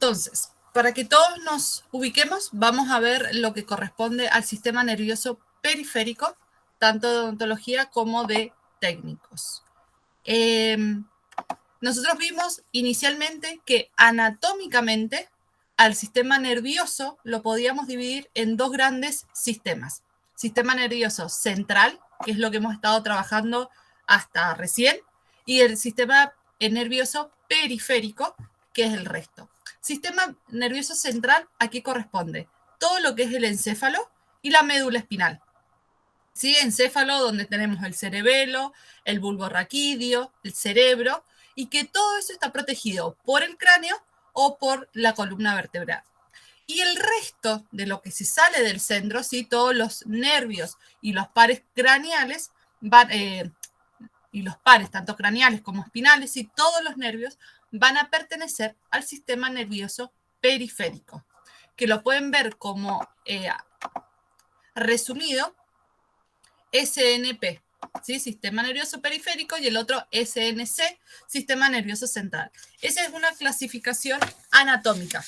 Entonces, para que todos nos ubiquemos, vamos a ver lo que corresponde al sistema nervioso periférico, tanto de odontología como de técnicos. Nosotros vimos inicialmente que anatómicamente al sistema nervioso lo podíamos dividir en dos grandes sistemas. Sistema nervioso central, que es lo que hemos estado trabajando hasta recién, y el sistema nervioso periférico, que es el resto. Sistema nervioso central, aquí corresponde todo lo que es el encéfalo y la médula espinal. ¿Sí? Encéfalo, donde tenemos el cerebelo, el bulbo raquídeo, el cerebro, y que todo eso está protegido por el cráneo o por la columna vertebral. Y el resto de lo que se sale del centro, ¿sí? Todos los nervios y los pares craneales van, y los pares, tanto craneales como espinales, y todos los nervios van a pertenecer al sistema nervioso periférico, que lo pueden ver como resumido SNP, ¿sí? Sistema nervioso periférico, y el otro SNC, sistema nervioso central. Esa es una clasificación anatómica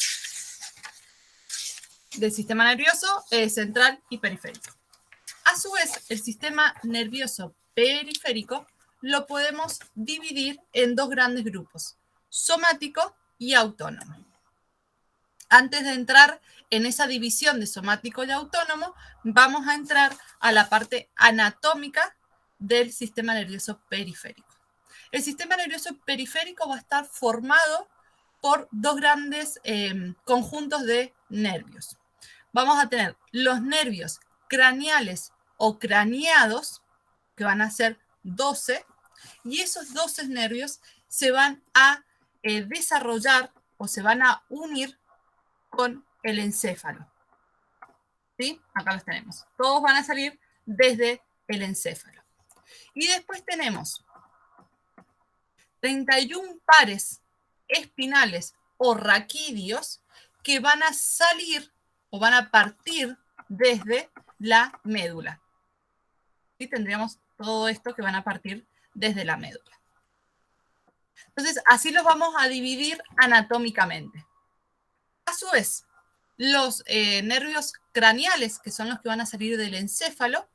del sistema nervioso central y periférico. A su vez, el sistema nervioso periférico lo podemos dividir en dos grandes grupos, somático y autónomo. Antes de entrar en esa división de somático y autónomo, vamos a entrar a la parte anatómica del sistema nervioso periférico. El sistema nervioso periférico va a estar formado por dos grandes conjuntos de nervios. Vamos a tener los nervios craneales o craneados, que van a ser 12, y esos 12 nervios se van a desarrollar o se van a unir con el encéfalo. ¿Sí? Acá los tenemos. Todos van a salir desde el encéfalo. Y después tenemos 31 pares espinales o raquídeos que van a salir o van a partir desde la médula. ¿Sí? Tendríamos todo esto que van a partir desde la médula. Entonces, así los vamos a dividir anatómicamente. A su vez, los nervios craneales, que son los que van a salir del encéfalo,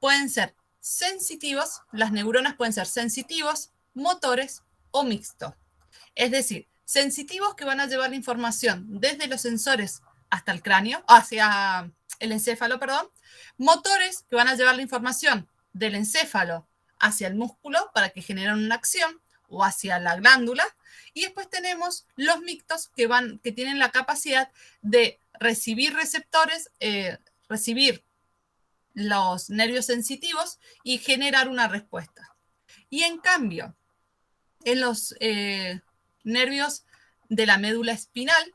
pueden ser sensitivos, las neuronas pueden ser sensitivos, motores o mixtos. Es decir, sensitivos que van a llevar la información desde los sensores hasta el cráneo, hacia el encéfalo, perdón, motores que van a llevar la información del encéfalo hacia el músculo para que generen una acción, o hacia la glándula, y después tenemos los mixtos que tienen la capacidad de recibir receptores, recibir los nervios sensitivos y generar una respuesta. Y en cambio, en los nervios de la médula espinal,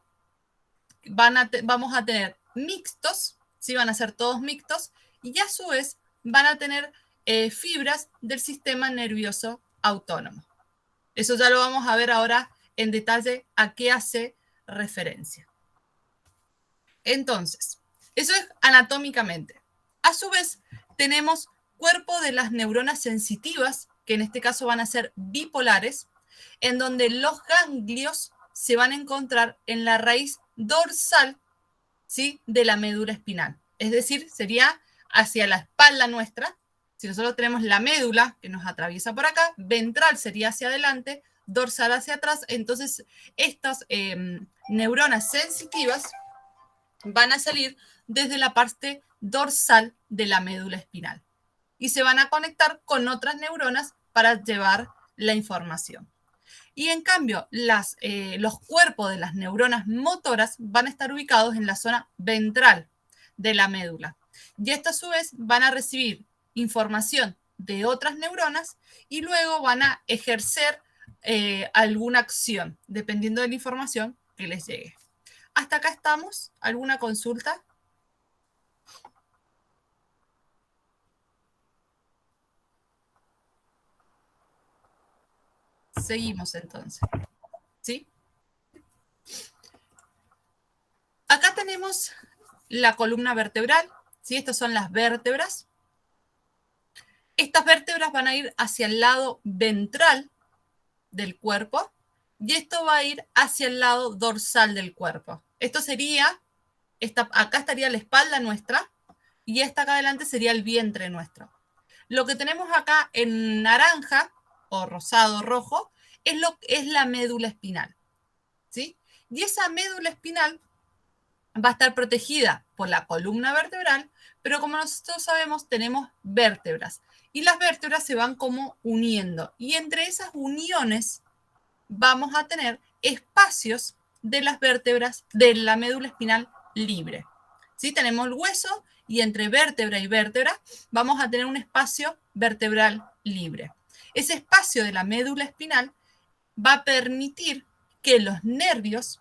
vamos a tener mixtos, ¿sí? Van a ser todos mixtos, y a su vez van a tener fibras del sistema nervioso autónomo. Eso ya lo vamos a ver ahora en detalle a qué hace referencia. Entonces, eso es anatómicamente. A su vez, tenemos cuerpo de las neuronas sensitivas, que en este caso van a ser bipolares, en donde los ganglios se van a encontrar en la raíz dorsal, ¿sí? De la médula espinal. Es decir, sería hacia la espalda nuestra. Si nosotros tenemos la médula que nos atraviesa por acá, ventral sería hacia adelante, dorsal hacia atrás. Entonces, estas neuronas sensitivas van a salir desde la parte dorsal de la médula espinal y se van a conectar con otras neuronas para llevar la información. Y en cambio, los cuerpos de las neuronas motoras van a estar ubicados en la zona ventral de la médula. Y estas a su vez van a recibir información de otras neuronas y luego van a ejercer alguna acción, dependiendo de la información que les llegue. ¿Hasta acá estamos? ¿Alguna consulta? Seguimos entonces. ¿Sí? Acá tenemos la columna vertebral, ¿sí? Estas son las vértebras. Estas vértebras van a ir hacia el lado ventral del cuerpo y esto va a ir hacia el lado dorsal del cuerpo. Esto sería, acá estaría la espalda nuestra, y esta acá adelante sería el vientre nuestro. Lo que tenemos acá en naranja, o rosado, rojo, es la médula espinal, ¿sí? Y esa médula espinal va a estar protegida por la columna vertebral, pero como nosotros sabemos, tenemos vértebras. Y las vértebras se van como uniendo. Y entre esas uniones vamos a tener espacios de las vértebras de la médula espinal libre. ¿Sí? Tenemos el hueso y entre vértebra y vértebra vamos a tener un espacio vertebral libre. Ese espacio de la médula espinal va a permitir que los nervios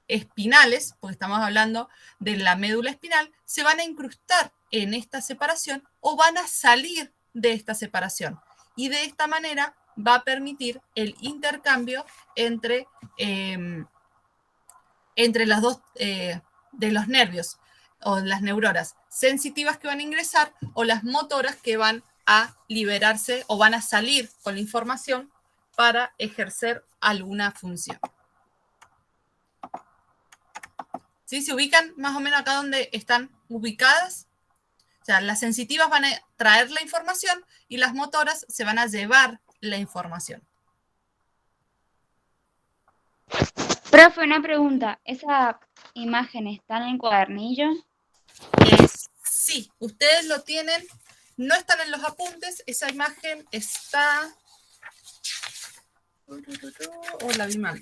espinales, porque estamos hablando de la médula espinal, se van a incrustar en esta separación o van a salir de esta separación. Y de esta manera va a permitir el intercambio entre las dos de los nervios o las neuronas sensitivas que van a ingresar o las motoras que van a liberarse o van a salir con la información para ejercer alguna función. ¿Sí? ¿Se ubican más o menos acá donde están ubicadas? O sea, las sensitivas van a traer la información y las motoras se van a llevar la información. Profe, una pregunta. ¿Esa imagen está en el cuadernillo? Sí, ustedes lo tienen, no están en los apuntes, esa imagen está... ¿O la vi mal?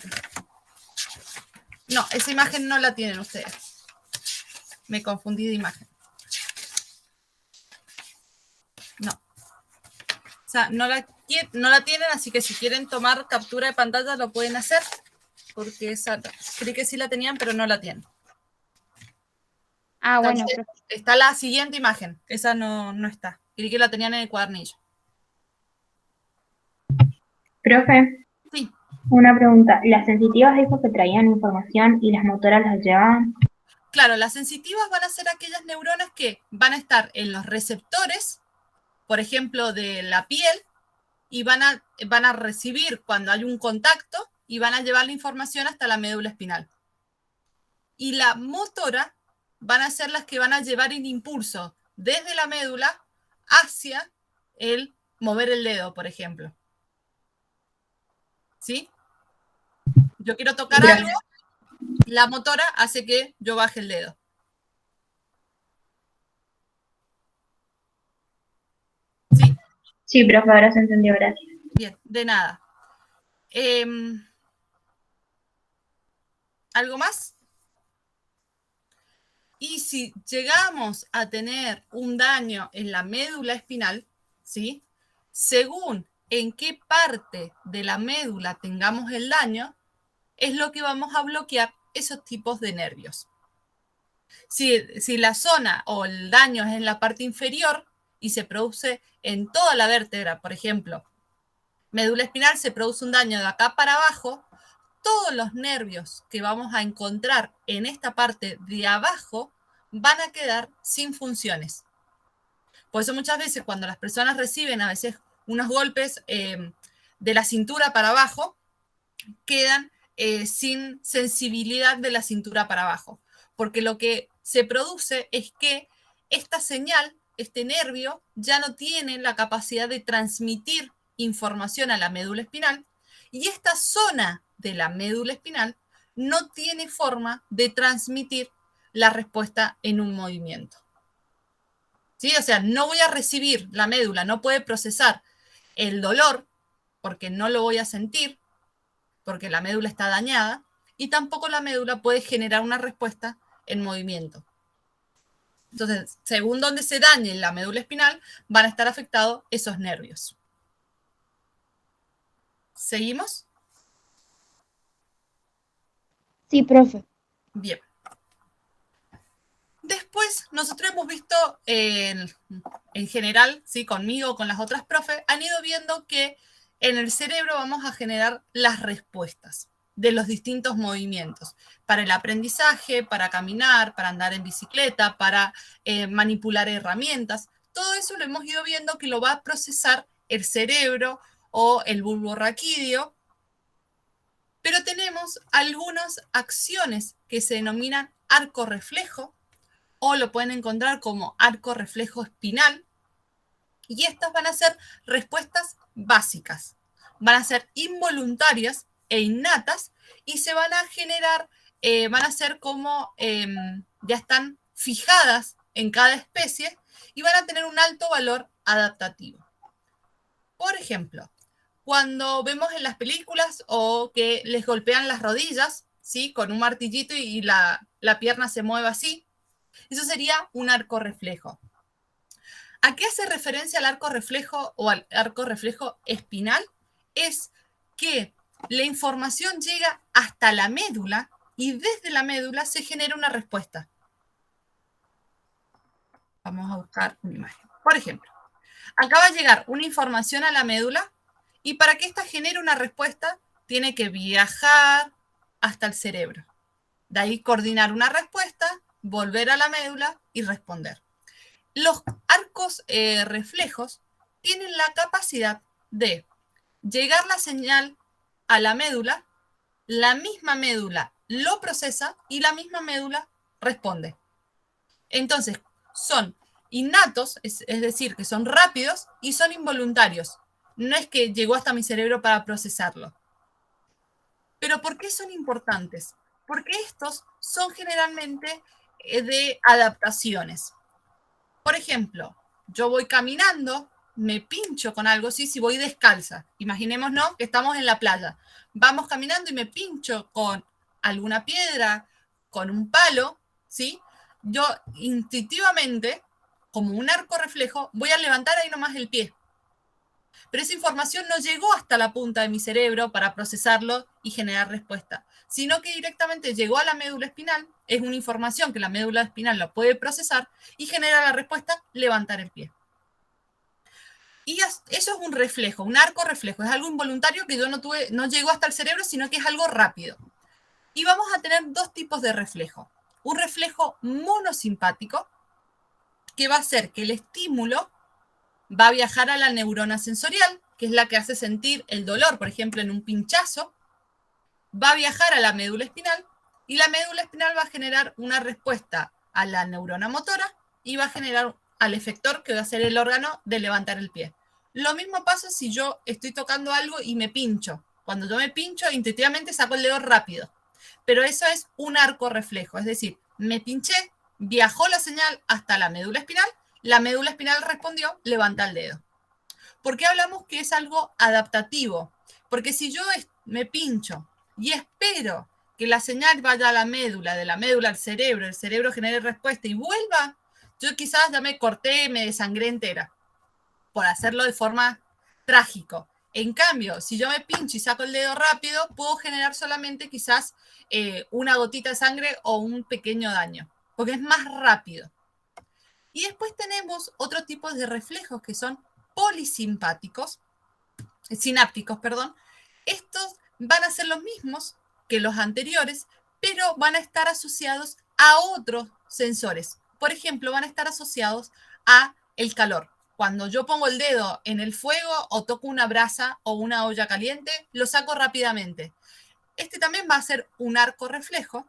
No, esa imagen no la tienen ustedes. Me confundí de imagen. No. O sea, no la tienen, así que si quieren tomar captura de pantalla lo pueden hacer, porque esa creí que sí la tenían, pero no la tienen. Ah, bueno. Está la siguiente imagen, esa no está. Creí que la tenían en el cuadernillo. Profe, sí. Una pregunta. ¿Las sensitivas dijo que traían información y las motoras las llevaban? Claro, las sensitivas van a ser aquellas neuronas que van a estar en los receptores, por ejemplo, de la piel, y van a recibir cuando hay un contacto y van a llevar la información hasta la médula espinal. Y la motora van a ser las que van a llevar el impulso desde la médula hacia el mover el dedo, por ejemplo. ¿Sí? Yo quiero tocar algo, la motora hace que yo baje el dedo. ¿Sí? Sí, profe, ahora se entendió, gracias. Bien, de nada. ¿Algo más? Y si llegamos a tener un daño en la médula espinal, ¿sí? Según en qué parte de la médula tengamos el daño, es lo que vamos a bloquear esos tipos de nervios. Si la zona o el daño es en la parte inferior y se produce en toda la vértebra, por ejemplo, médula espinal, se produce un daño de acá para abajo, todos los nervios que vamos a encontrar en esta parte de abajo van a quedar sin funciones. Por eso muchas veces cuando las personas reciben a veces unos golpes de la cintura para abajo, quedan sin sensibilidad de la cintura para abajo. Porque lo que se produce es que esta señal, este nervio, ya no tiene la capacidad de transmitir información a la médula espinal y esta zona de la médula espinal no tiene forma de transmitir la respuesta en un movimiento. ¿Sí? O sea, no voy a recibir, la médula no puede procesar el dolor porque no lo voy a sentir, porque la médula está dañada, y tampoco la médula puede generar una respuesta en movimiento. Entonces, según donde se dañe la médula espinal, van a estar afectados esos nervios. ¿Seguimos? Sí, profe. Bien. Después, nosotros hemos visto en general, ¿sí? Conmigo, con las otras profes, han ido viendo que en el cerebro vamos a generar las respuestas de los distintos movimientos, para el aprendizaje, para caminar, para andar en bicicleta, para manipular herramientas. Todo eso lo hemos ido viendo que lo va a procesar el cerebro o el bulbo raquídeo Pero tenemos algunas acciones que se denominan arco reflejo, o lo pueden encontrar como arco reflejo espinal, y estas van a ser respuestas básicas, van a ser involuntarias e innatas, y se van a generar, van a ser como, ya están fijadas en cada especie, y van a tener un alto valor adaptativo. Por ejemplo, cuando vemos en las películas o que les golpean las rodillas, ¿sí? Con un martillito y la pierna se mueve así, eso sería un arco reflejo. ¿A qué hace referencia el arco reflejo o al arco reflejo espinal? Es que la información llega hasta la médula y desde la médula se genera una respuesta. Vamos a buscar una imagen. Por ejemplo, acaba de llegar una información a la médula y para que ésta genere una respuesta tiene que viajar hasta el cerebro. De ahí coordinar una respuesta, volver a la médula y responder. Los arcos reflejos tienen la capacidad de llegar la señal a la médula misma médula lo procesa y la misma médula responde. Entonces, son innatos, es decir, que son rápidos y son involuntarios. No es que llegó hasta mi cerebro para procesarlo. Pero ¿por qué son importantes? Porque estos son generalmente de adaptaciones. Por ejemplo, yo voy caminando, me pincho con algo, ¿sí? Si voy descalza, imaginémonos que estamos en la playa, vamos caminando y me pincho con alguna piedra, con un palo, ¿sí? Yo instintivamente, como un arco reflejo, voy a levantar ahí nomás el pie. Pero esa información no llegó hasta la punta de mi cerebro para procesarlo y generar respuesta, sino que directamente llegó a la médula espinal, es una información que la médula espinal la puede procesar y genera la respuesta, levantar el pie. Y eso es un reflejo, un arco reflejo, es algo involuntario que yo no llegó hasta el cerebro, sino que es algo rápido. Y vamos a tener dos tipos de reflejo. Un reflejo monosimpático, que va a hacer que el estímulo va a viajar a la neurona sensorial, que es la que hace sentir el dolor, por ejemplo, en un pinchazo, va a viajar a la médula espinal y la médula espinal va a generar una respuesta a la neurona motora y va a generar al efector, que va a ser el órgano de levantar el pie. Lo mismo pasa si yo estoy tocando algo y me pincho. Cuando yo me pincho, intuitivamente saco el dedo rápido. Pero eso es un arco reflejo, es decir, me pinché, viajó la señal hasta la médula espinal respondió, levanta el dedo. ¿Por qué hablamos que es algo adaptativo? Porque si yo me pincho y espero que la señal vaya a la médula, de la médula al cerebro, el cerebro genere respuesta y vuelva, yo quizás ya me corté, me desangré entera, por hacerlo de forma trágico. En cambio, si yo me pincho y saco el dedo rápido, puedo generar solamente quizás una gotita de sangre o un pequeño daño, porque es más rápido. Y después tenemos otro tipo de reflejos que son polisimpáticos, sinápticos, perdón. Estos van a ser los mismos que los anteriores, pero van a estar asociados a otros sensores. Por ejemplo, van a estar asociados a el calor. Cuando yo pongo el dedo en el fuego o toco una brasa o una olla caliente, lo saco rápidamente. Este también va a ser un arco reflejo,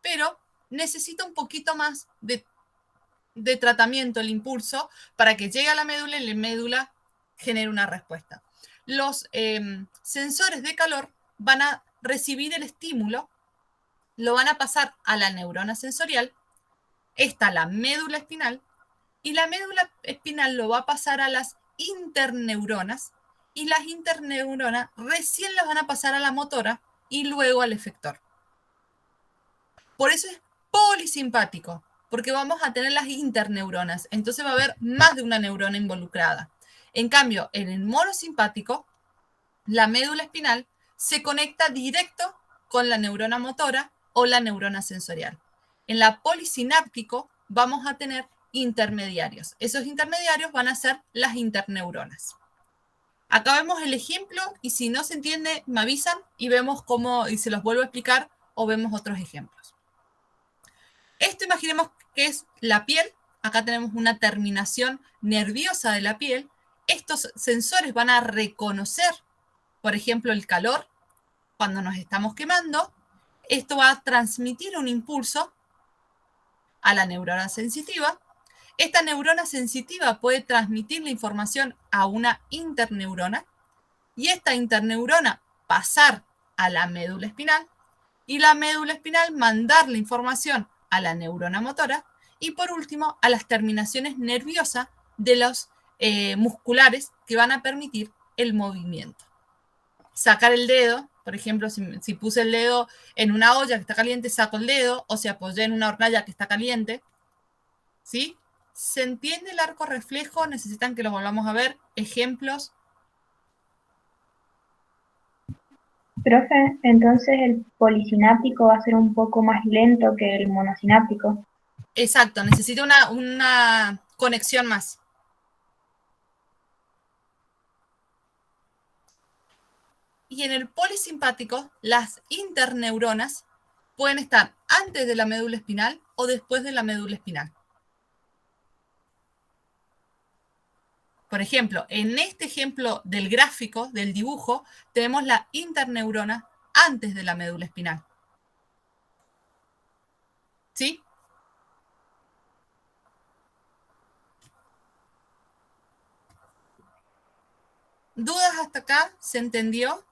pero necesita un poquito más de tratamiento el impulso para que llegue a la médula y la médula genere una respuesta. Los sensores de calor van a recibir el estímulo, lo van a pasar a la neurona sensorial, está la médula espinal, y la médula espinal lo va a pasar a las interneuronas, y las interneuronas recién las van a pasar a la motora y luego al efector. Por eso es polisimpático, porque vamos a tener las interneuronas, entonces va a haber más de una neurona involucrada. En cambio, en el monosimpático, la médula espinal se conecta directo con la neurona motora o la neurona sensorial. En la polisináptico vamos a tener intermediarios. Esos intermediarios van a ser las interneuronas. Acá vemos el ejemplo y si no se entiende me avisan y vemos cómo, y se los vuelvo a explicar o vemos otros ejemplos. Esto imaginemos que es la piel. Acá tenemos una terminación nerviosa de la piel. Estos sensores van a reconocer, por ejemplo, el calor cuando nos estamos quemando, esto va a transmitir un impulso a la neurona sensitiva. Esta neurona sensitiva puede transmitir la información a una interneurona y esta interneurona pasar a la médula espinal y la médula espinal mandar la información a la neurona motora y por último a las terminaciones nerviosas de los musculares que van a permitir el movimiento. Sacar el dedo, por ejemplo, si puse el dedo en una olla que está caliente, saco el dedo, o si apoyé en una hornalla que está caliente, ¿sí? ¿Se entiende el arco reflejo? ¿Necesitan que lo volvamos a ver? ¿Ejemplos? Profe, entonces el polisináptico va a ser un poco más lento que el monosináptico. Exacto, necesito una conexión más. Y en el polisimpático, las interneuronas pueden estar antes de la médula espinal o después de la médula espinal. Por ejemplo, en este ejemplo del gráfico, del dibujo, tenemos la interneurona antes de la médula espinal. ¿Sí? ¿Dudas hasta acá? ¿Se entendió?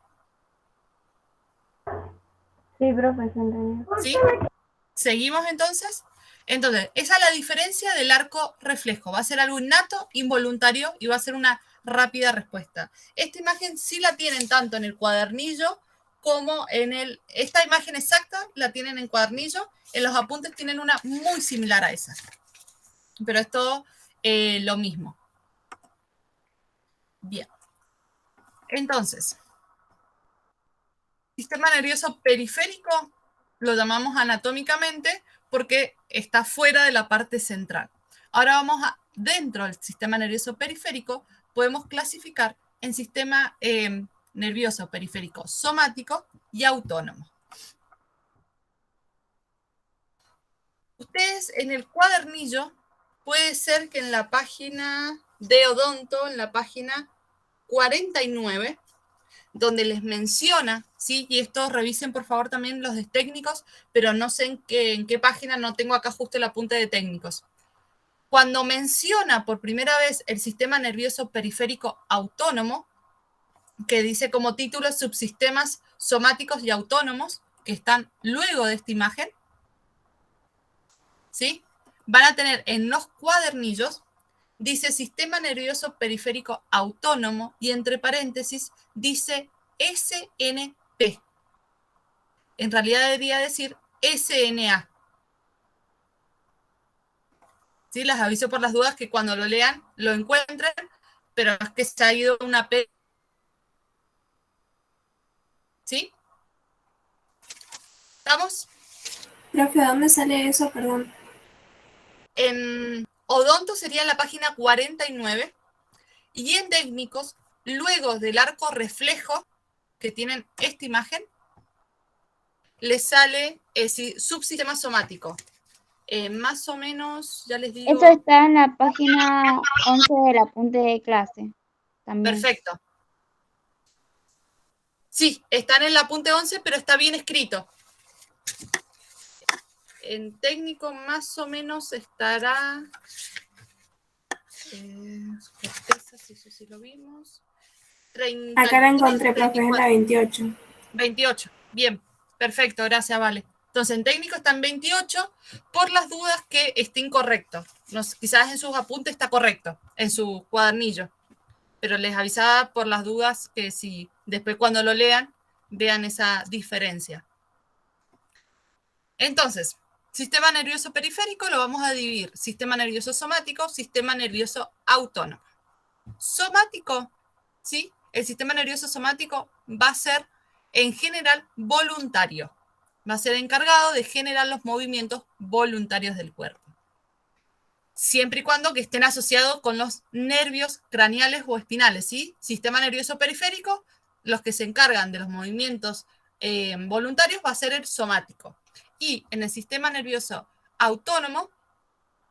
Sí, profe, se entendió. ¿Sí? ¿Seguimos entonces? Entonces, esa es la diferencia del arco reflejo. Va a ser algo innato, involuntario y va a ser una rápida respuesta. Esta imagen sí la tienen tanto en el cuadernillo como en el... Esta imagen exacta la tienen en cuadernillo. En los apuntes tienen una muy similar a esa. Pero es todo lo mismo. Bien. Entonces, sistema nervioso periférico lo llamamos anatómicamente porque está fuera de la parte central. Ahora vamos a, dentro del sistema nervioso periférico, podemos clasificar en sistema nervioso periférico somático y autónomo. Ustedes en el cuadernillo, puede ser que en la página de odonto, en la página 49, donde les menciona, ¿sí? Y esto revisen por favor también los de técnicos, pero no sé en qué página, no tengo acá justo el apunte de técnicos. Cuando menciona por primera vez el sistema nervioso periférico autónomo, que dice como título subsistemas somáticos y autónomos, que están luego de esta imagen, ¿sí? Van a tener en los cuadernillos, dice sistema nervioso periférico autónomo y entre paréntesis dice SNP. En realidad debería decir SNA. ¿Sí? Les aviso por las dudas que cuando lo lean lo encuentren, pero es que se ha ido una P. ¿Sí? ¿Estamos? Profe, ¿dónde sale eso? Perdón. En odonto sería en la página 49 y en técnicos, luego del arco reflejo que tienen esta imagen, les sale subsistema somático. Más o menos, ya les digo. Eso está en la página 11 del apunte de clase. También. Perfecto. Sí, está en el apunte 11, pero está bien escrito. En técnico más o menos estará... cortezas, eso sí lo vimos. 30, Acá la encontré, profe, es la 28. 28, bien, perfecto, gracias, Vale. Entonces, en técnico está en 28, por las dudas que esté incorrecto. Quizás en sus apuntes está correcto, en su cuadernillo, pero les avisaba por las dudas que si después cuando lo lean, vean esa diferencia. Entonces, sistema nervioso periférico lo vamos a dividir. Sistema nervioso somático, sistema nervioso autónomo. Somático, ¿sí? El sistema nervioso somático va a ser en general voluntario. Va a ser encargado de generar los movimientos voluntarios del cuerpo. Siempre y cuando que estén asociados con los nervios craneales o espinales, ¿sí? Sistema nervioso periférico, los que se encargan de los movimientos voluntarios va a ser el somático. Y en el sistema nervioso autónomo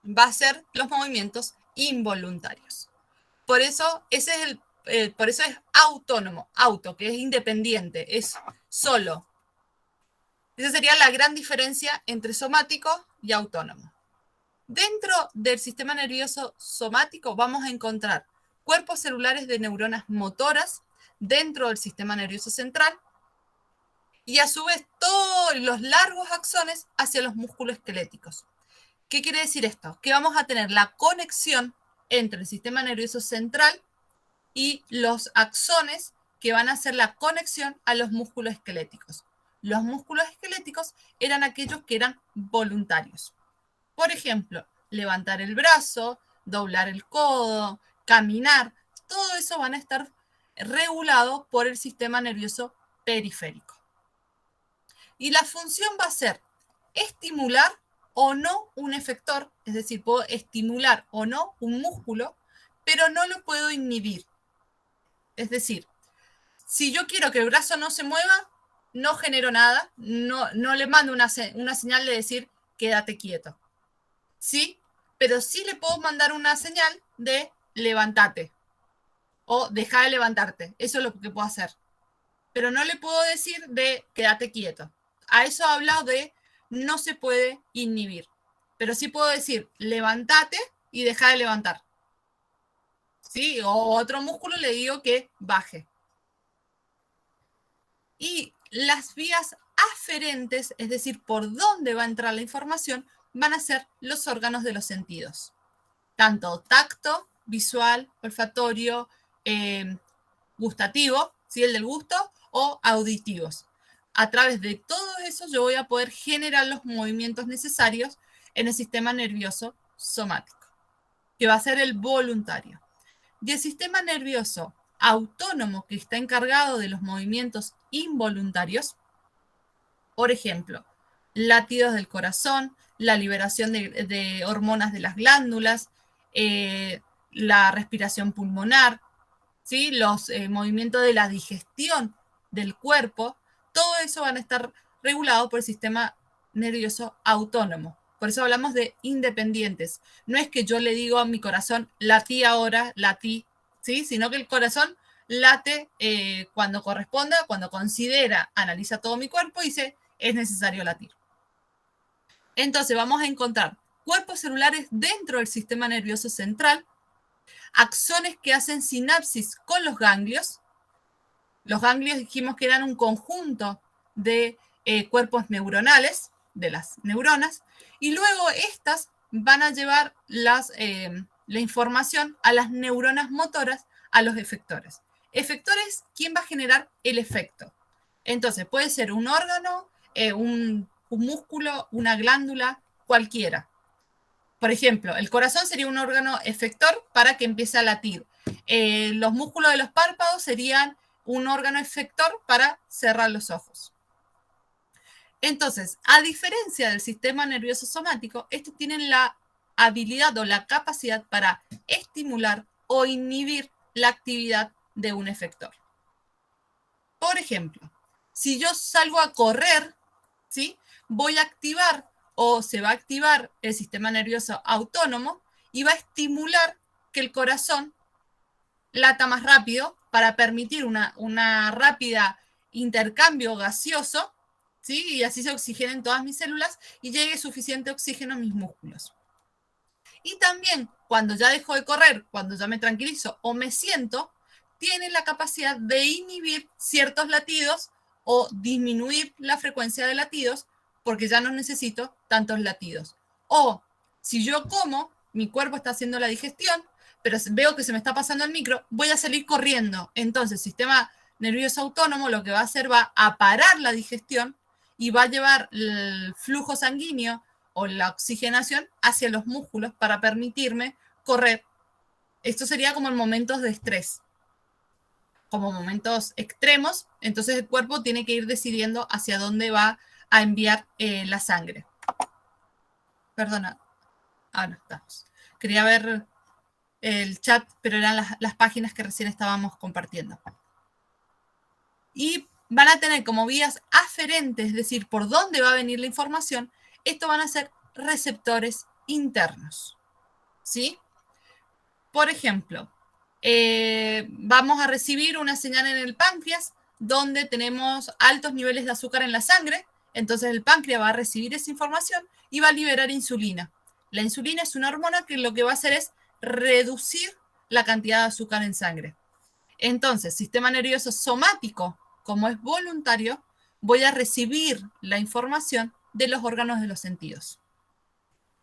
va a ser los movimientos involuntarios. Por eso, ese es por eso es autónomo, auto, que es independiente, es solo. Esa sería la gran diferencia entre somático y autónomo. Dentro del sistema nervioso somático vamos a encontrar cuerpos celulares de neuronas motoras dentro del sistema nervioso central y a su vez todos los largos axones hacia los músculos esqueléticos. ¿Qué quiere decir esto? Que vamos a tener la conexión entre el sistema nervioso central y los axones que van a hacer la conexión a los músculos esqueléticos. Los músculos esqueléticos eran aquellos que eran voluntarios. Por ejemplo, levantar el brazo, doblar el codo, caminar, todo eso van a estar regulados por el sistema nervioso periférico. Y la función va a ser estimular o no un efector, es decir, puedo estimular o no un músculo, pero no lo puedo inhibir. Es decir, si yo quiero que el brazo no se mueva, no genero nada, no le mando una señal de decir quédate quieto. ¿Sí? Pero sí le puedo mandar una señal de levántate o deja de levantarte. Eso es lo que puedo hacer. Pero no le puedo decir de quédate quieto. A eso he hablado de no se puede inhibir. Pero sí puedo decir levántate y deja de levantar. ¿Sí? O otro músculo le digo que baje. Y las vías aferentes, es decir, por dónde va a entrar la información, van a ser los órganos de los sentidos. Tanto tacto, visual, olfatorio, gustativo, ¿sí? El del gusto, o auditivos. A través de todo eso yo voy a poder generar los movimientos necesarios en el sistema nervioso somático, que va a ser el voluntario. Y el sistema nervioso autónomo, que está encargado de los movimientos involuntarios, por ejemplo, latidos del corazón, la liberación de hormonas de las glándulas, la respiración pulmonar, ¿sí? Los movimientos de la digestión del cuerpo, todo eso van a estar regulados por el sistema nervioso autónomo. Por eso hablamos de independientes. No es que yo le digo a mi corazón, latí ahora, latí, ¿sí? Sino que el corazón late cuando corresponda, cuando considera, analiza todo mi cuerpo y dice, es necesario latir. Entonces vamos a encontrar cuerpos celulares dentro del sistema nervioso central, axones que hacen sinapsis con los ganglios. Los ganglios dijimos que eran un conjunto de cuerpos neuronales, de las neuronas, y luego estas van a llevar la información a las neuronas motoras, a los efectores. Efectores, ¿quién va a generar el efecto? Entonces, puede ser un órgano, un músculo, una glándula, cualquiera. Por ejemplo, el corazón sería un órgano efector para que empiece a latir. Los músculos de los párpados serían un órgano efector para cerrar los ojos. Entonces, a diferencia del sistema nervioso somático, estos tienen la habilidad o la capacidad para estimular o inhibir la actividad de un efector. Por ejemplo, si yo salgo a correr, ¿sí? Voy a activar o se va a activar el sistema nervioso autónomo y va a estimular que el corazón lata más rápido para permitir una rápida intercambio gaseoso, ¿sí? Y así se oxigenen todas mis células y llegue suficiente oxígeno a mis músculos. Y también cuando ya dejo de correr, cuando ya me tranquilizo o me siento, tiene la capacidad de inhibir ciertos latidos o disminuir la frecuencia de latidos porque ya no necesito tantos latidos. O si yo como, mi cuerpo está haciendo la digestión, pero veo que se me está pasando el micro, voy a salir corriendo. Entonces, el sistema nervioso autónomo lo que va a hacer va a parar la digestión y va a llevar el flujo sanguíneo o la oxigenación hacia los músculos para permitirme correr. Esto sería como en momentos de estrés, como momentos extremos. Entonces el cuerpo tiene que ir decidiendo hacia dónde va a enviar la sangre. Perdona. Ah, no, estamos. Quería ver el chat, pero eran las páginas que recién estábamos compartiendo. Y van a tener como vías aferentes, es decir, por dónde va a venir la información. Esto van a ser receptores internos, ¿sí? Por ejemplo, vamos a recibir una señal en el páncreas donde tenemos altos niveles de azúcar en la sangre. Entonces el páncreas va a recibir esa información y va a liberar insulina. La insulina es una hormona que lo que va a hacer es reducir la cantidad de azúcar en sangre. Entonces, sistema nervioso somático, como es voluntario, voy a recibir la información de los órganos de los sentidos.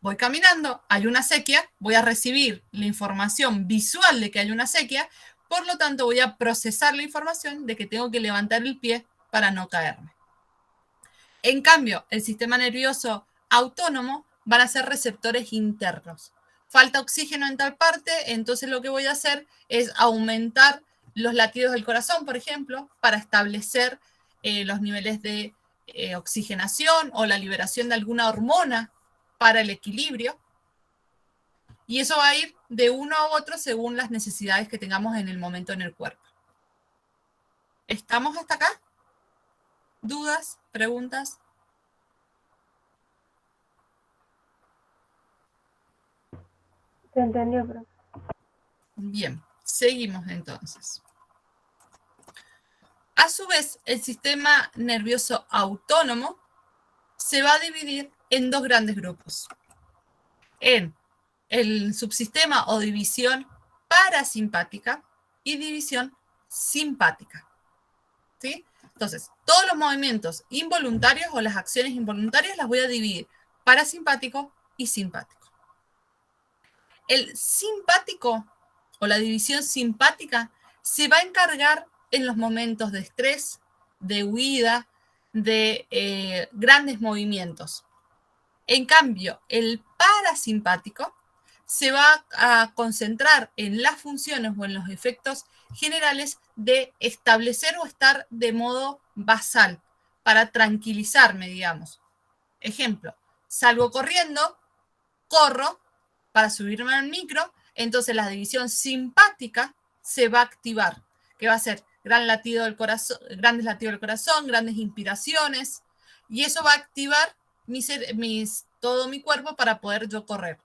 Voy caminando, hay una sequía, voy a recibir la información visual de que hay una sequía, por lo tanto voy a procesar la información de que tengo que levantar el pie para no caerme. En cambio, el sistema nervioso autónomo van a ser receptores internos. Falta oxígeno en tal parte, entonces lo que voy a hacer es aumentar los latidos del corazón, por ejemplo, para establecer los niveles de oxigenación o la liberación de alguna hormona para el equilibrio. Y eso va a ir de uno a otro según las necesidades que tengamos en el momento en el cuerpo. ¿Estamos hasta acá? ¿Dudas? ¿Preguntas? Se entendió, profe. Bien, seguimos entonces. A su vez, el sistema nervioso autónomo se va a dividir en dos grandes grupos. En el subsistema o división parasimpática y división simpática. ¿Sí? Entonces, todos los movimientos involuntarios o las acciones involuntarias las voy a dividir parasimpático y simpático. El simpático o la división simpática se va a encargar en los momentos de estrés, de huida, de grandes movimientos. En cambio, el parasimpático se va a concentrar en las funciones o en los efectos generales de establecer o estar de modo basal, para tranquilizarme, digamos. Ejemplo, salgo corriendo, corro para subirme al micro, entonces la división simpática se va a activar, que va a ser grandes latidos del corazón, grandes inspiraciones, y eso va a activar todo mi cuerpo para poder yo correr.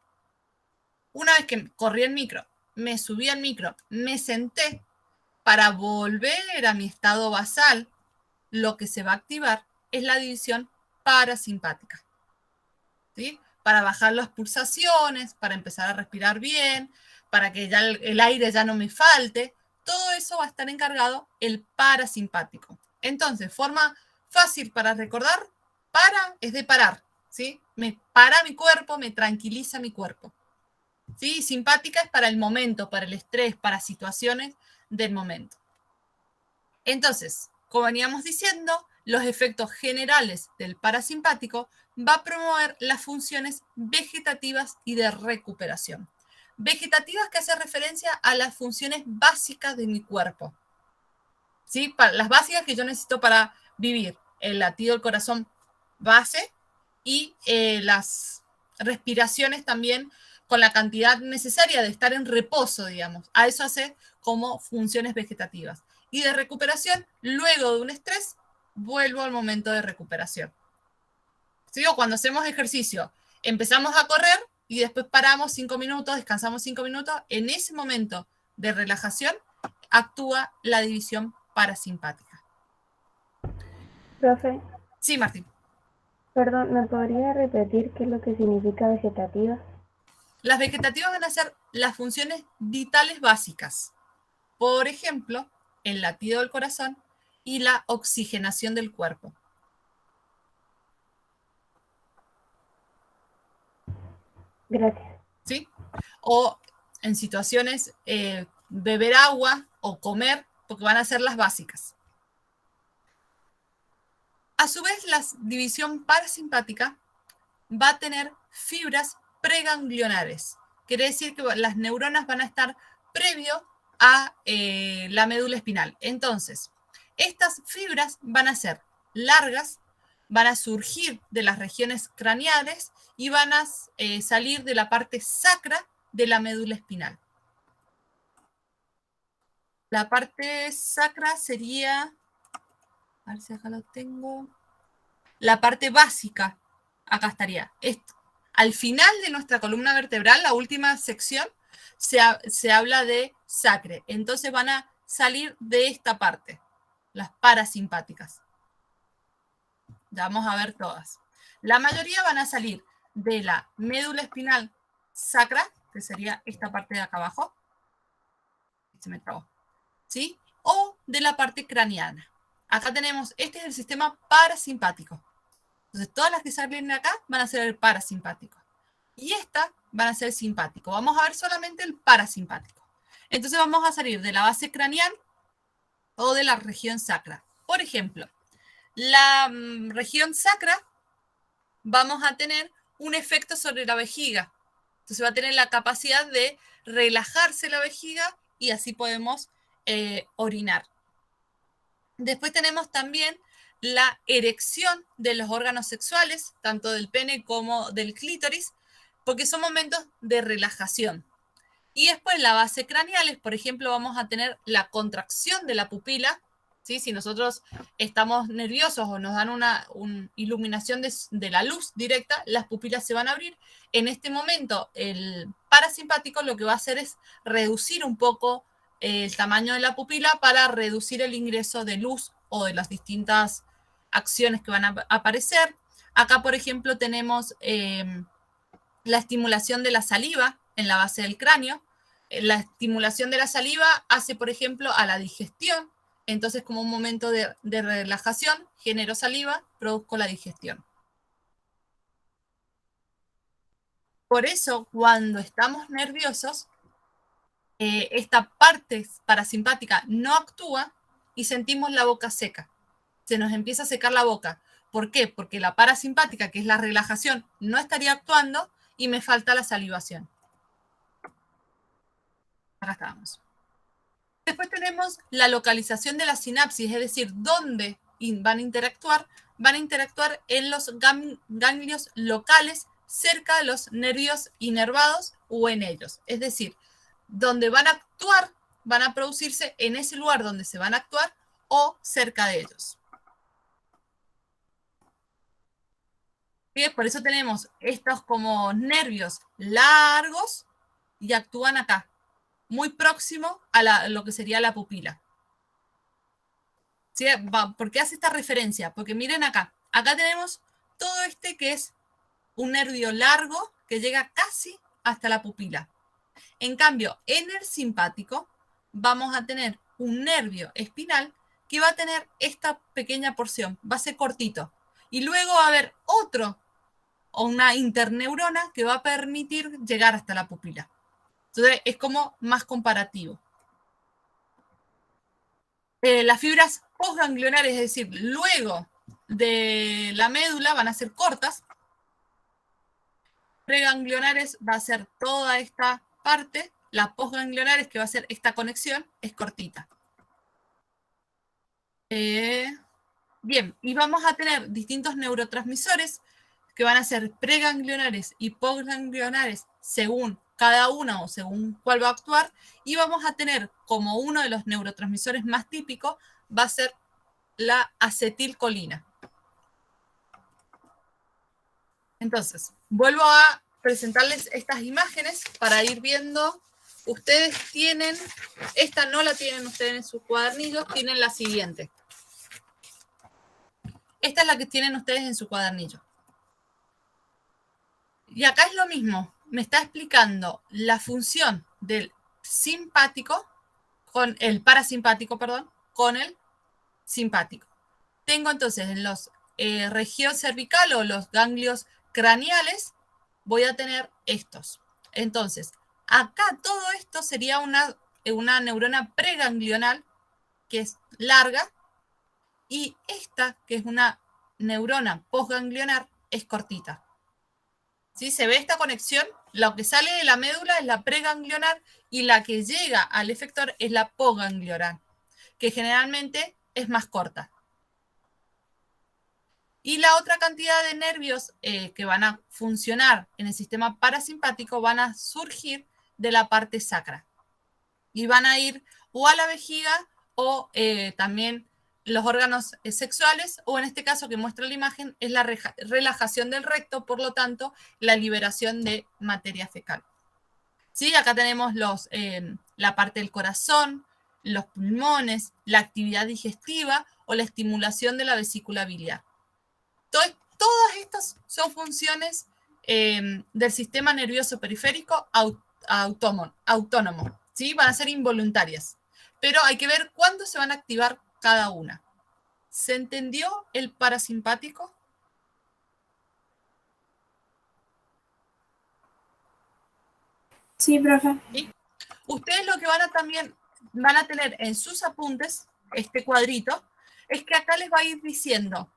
Una vez que corrí el micro, me subí al micro, me senté, para volver a mi estado basal, lo que se va a activar es la división parasimpática. ¿Sí? Para bajar las pulsaciones, para empezar a respirar bien, para que ya el aire ya no me falte, todo eso va a estar encargado el parasimpático. Entonces, forma fácil para recordar, para es de parar, ¿sí? Me para mi cuerpo, me tranquiliza mi cuerpo. ¿Sí? Simpática es para el momento, para el estrés, para situaciones del momento. Entonces, como veníamos diciendo, los efectos generales del parasimpático va a promover las funciones vegetativas y de recuperación. Vegetativas que hace referencia a las funciones básicas de mi cuerpo. ¿Sí? Las básicas que yo necesito para vivir. El latido del corazón base y las respiraciones también con la cantidad necesaria de estar en reposo, digamos. A eso hace como funciones vegetativas. Y de recuperación, luego de un estrés, vuelvo al momento de recuperación. ¿Sí? O cuando hacemos ejercicio, empezamos a correr y después paramos 5 minutos, descansamos 5 minutos. En ese momento de relajación actúa la división parasimpática. Profe, Sí, Martín. perdón, ¿me podría repetir qué es lo que significa vegetativa? Las vegetativas van a ser las funciones vitales básicas. Por ejemplo, el latido del corazón y la oxigenación del cuerpo. Gracias. ¿Sí? O en situaciones, beber agua o comer, porque van a ser las básicas. A su vez, la división parasimpática va a tener fibras preganglionares. Quiere decir que las neuronas van a estar previo a la médula espinal. Entonces, estas fibras van a ser largas, van a surgir de las regiones craneales y van a salir de la parte sacra de la médula espinal. La parte sacra sería, a ver si acá lo tengo, la parte básica, acá estaría. Al final de nuestra columna vertebral, la última sección, se habla de sacre. Entonces van a salir de esta parte, las parasimpáticas. Ya vamos a ver todas. La mayoría van a salir de la médula espinal sacra, que sería esta parte de acá abajo. Se me trabó. ¿Sí? O de la parte craneana. Acá tenemos, este es el sistema parasimpático. Entonces, todas las que salen de acá van a ser el parasimpático. Y estas van a ser simpático. Vamos a ver solamente el parasimpático. Entonces, vamos a salir de la base craneal o de la región sacra. Por ejemplo, la región sacra vamos a tener un efecto sobre la vejiga. Entonces, va a tener la capacidad de relajarse la vejiga y así podemos orinar. Después tenemos también la erección de los órganos sexuales, tanto del pene como del clítoris, porque son momentos de relajación. Y después la base craneales, por ejemplo, vamos a tener la contracción de la pupila, ¿sí? Si nosotros estamos nerviosos o nos dan una iluminación de la luz directa, las pupilas se van a abrir. En este momento, el parasimpático lo que va a hacer es reducir un poco el tamaño de la pupila para reducir el ingreso de luz o de las distintas acciones que van a aparecer. Acá, por ejemplo, tenemos la estimulación de la saliva en la base del cráneo. La estimulación de la saliva hace, por ejemplo, a la digestión. Entonces, como un momento de relajación, genero saliva, produzco la digestión. Por eso, cuando estamos nerviosos, esta parte parasimpática no actúa y sentimos la boca seca. Se nos empieza a secar la boca. ¿Por qué? Porque la parasimpática, que es la relajación, no estaría actuando y me falta la salivación. Acá estábamos. Después tenemos la localización de la sinapsis, es decir, dónde van a interactuar. Van a interactuar en los ganglios locales cerca de los nervios inervados o en ellos. Es decir, donde van a actuar, van a producirse en ese lugar donde se van a actuar o cerca de ellos. ¿Sí? Por eso tenemos estos como nervios largos y actúan acá, muy próximo a lo que sería la pupila. ¿Sí? ¿Por qué hace esta referencia? Porque miren acá, acá tenemos todo este que es un nervio largo que llega casi hasta la pupila. En cambio, en el simpático vamos a tener un nervio espinal que va a tener esta pequeña porción, va a ser cortito. Y luego va a haber otro o una interneurona que va a permitir llegar hasta la pupila. Entonces es como más comparativo. Las fibras postganglionares, es decir, luego de la médula van a ser cortas. Preganglionares va a ser toda esta parte. La postganglionares, que va a ser esta conexión, es cortita. Bien, y vamos a tener distintos neurotransmisores que van a ser preganglionares y postganglionares según cada una o según cuál va a actuar, y vamos a tener como uno de los neurotransmisores más típicos va a ser la acetilcolina. Entonces, vuelvo a presentarles estas imágenes para ir viendo. Ustedes tienen, esta no la tienen ustedes en sus cuadernillos, tienen la siguiente. Esta es la que tienen ustedes en su cuadernillo. Y acá es lo mismo, me está explicando la función del simpático, con el parasimpático, perdón, con el simpático. Tengo entonces en los región cervical o los ganglios craneales, voy a tener estos. Entonces, acá todo esto sería una neurona preganglional, que es larga, y esta, que es una neurona postganglionar, es cortita. ¿Sí? ¿Se ve esta conexión? Lo que sale de la médula es la preganglionar y la que llega al efector es la postganglionar, que generalmente es más corta. Y la otra cantidad de nervios que van a funcionar en el sistema parasimpático van a surgir de la parte sacra. Y van a ir o a la vejiga o también los órganos sexuales, o en este caso que muestra la imagen, es la relajación del recto, por lo tanto, la liberación de materia fecal. ¿Sí? Acá tenemos la parte del corazón, los pulmones, la actividad digestiva o la estimulación de la vesícula biliar. Todas estas son funciones del sistema nervioso periférico autónomo, ¿sí? Van a ser involuntarias, pero hay que ver cuándo se van a activar cada una. ¿Se entendió el parasimpático? Sí, profe. ¿Sí? Ustedes lo que también van a tener en sus apuntes, este cuadrito, es que acá les va a ir diciendo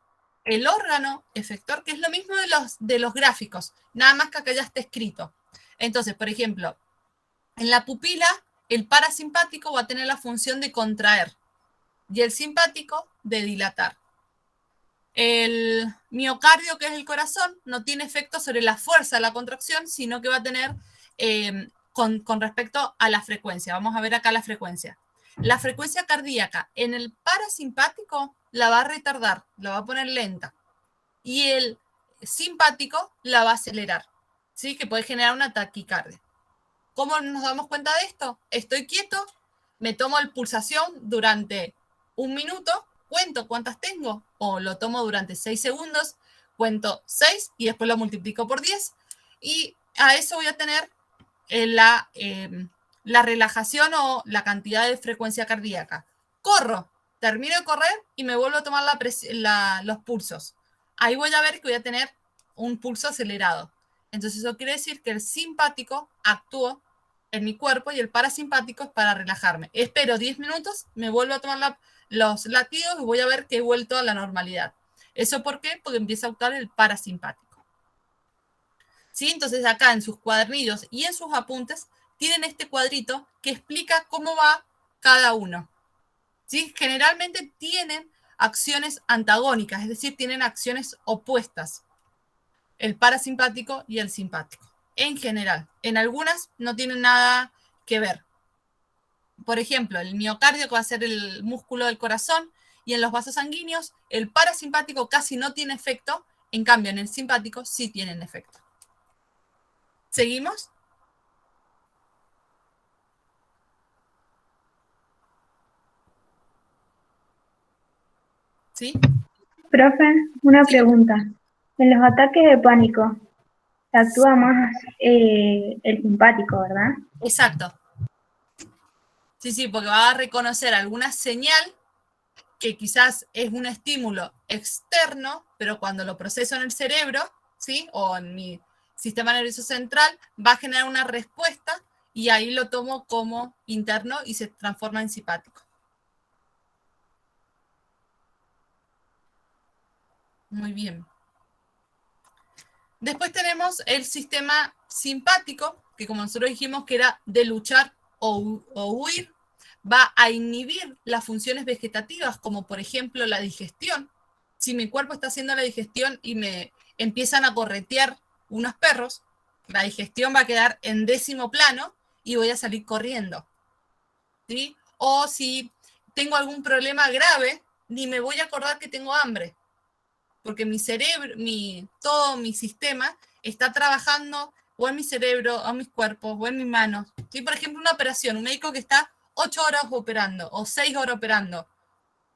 el órgano efector, que es lo mismo de los gráficos, nada más que acá ya está escrito. Entonces, por ejemplo, en la pupila, el parasimpático va a tener la función de contraer y el simpático de dilatar. El miocardio, que es el corazón, no tiene efecto sobre la fuerza de la contracción, sino que va a tener con respecto a la frecuencia. Vamos a ver acá la frecuencia. La frecuencia cardíaca en el parasimpático la va a retardar, la va a poner lenta. Y el simpático la va a acelerar, ¿sí? Que puede generar una taquicardia. ¿Cómo nos damos cuenta de esto? Estoy quieto, me tomo el pulsación durante 1 minuto, cuento cuántas tengo, o lo tomo durante 6 segundos, cuento 6 y después lo multiplico por 10. Y a eso voy a tener la relajación o la cantidad de frecuencia cardíaca. Corro, termino de correr y me vuelvo a tomar los pulsos. Ahí voy a ver que voy a tener un pulso acelerado. Entonces eso quiere decir que el simpático actúa en mi cuerpo y el parasimpático es para relajarme. Espero 10 minutos, me vuelvo a tomar los latidos y voy a ver que he vuelto a la normalidad. ¿Eso por qué? Porque empieza a actuar el parasimpático. ¿Sí? Entonces acá en sus cuadernillos y en sus apuntes tienen este cuadrito que explica cómo va cada uno. ¿Sí? Generalmente tienen acciones antagónicas, es decir, tienen acciones opuestas, el parasimpático y el simpático, en general. En algunas no tienen nada que ver. Por ejemplo, el miocardio, que va a ser el músculo del corazón, y en los vasos sanguíneos, el parasimpático casi no tiene efecto, en cambio en el simpático sí tienen efecto. ¿Seguimos? ¿Sí? Profe, una Sí. pregunta. En los ataques de pánico, actúa más el simpático, ¿verdad? Exacto. Sí, porque va a reconocer alguna señal que quizás es un estímulo externo, pero cuando lo proceso en el cerebro, ¿sí? O en mi sistema nervioso central, va a generar una respuesta y ahí lo tomo como interno y se transforma en simpático. Muy bien. Después tenemos el sistema simpático, que como nosotros dijimos que era de luchar o huir, va a inhibir las funciones vegetativas, como por ejemplo la digestión. Si mi cuerpo está haciendo la digestión y me empiezan a corretear unos perros, la digestión va a quedar en 10º plano y voy a salir corriendo. ¿Sí? O si tengo algún problema grave, ni me voy a acordar que tengo hambre, porque mi cerebro, todo mi sistema está trabajando o en mi cerebro, o en mis cuerpos, o en mis manos. ¿Sí? Por ejemplo, una operación, un médico que está 8 horas operando o 6 horas operando,